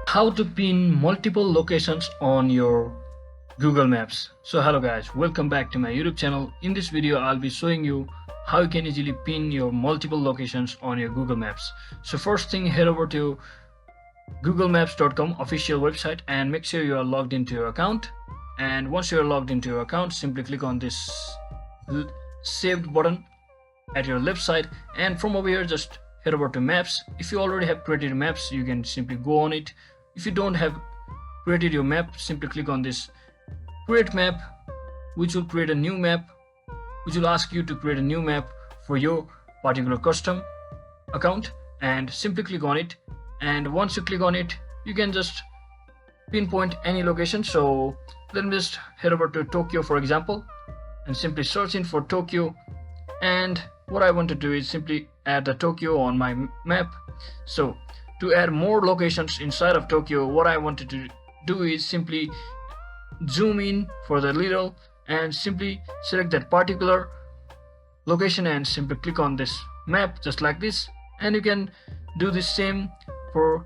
How to pin multiple locations on your Google Maps. So hello guys, welcome back to my YouTube channel. In this video I'll be showing you how you can easily pin your multiple locations on your Google Maps. So first thing, head over to googlemaps.com official website and make sure you are logged into your account. And once you are logged into your account, simply click on this saved button at your left side, and from over here just head over to maps. If you already have created maps, you can simply go on it. If you don't have created your map, simply click on this create map, which will create a new map, which will ask you to create a new map for your particular custom account, and simply click on it. And once you click on it, you can just pinpoint any location. So let me just head over to Tokyo for example and simply search in for Tokyo. And what I want to do is simply add the Tokyo on my map. So to add more locations inside of Tokyo, what I wanted to do is simply zoom in for the little and simply select that particular location and simply click on this map just like this. And you can do the same for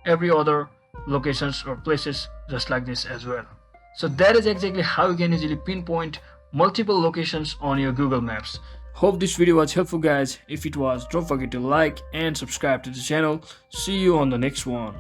every other locations or places just like this as well. So that is exactly how you can easily pinpoint multiple locations on your Google Maps. Hope this video was helpful guys. If it was, don't forget to like and subscribe to the channel. See you on the next one.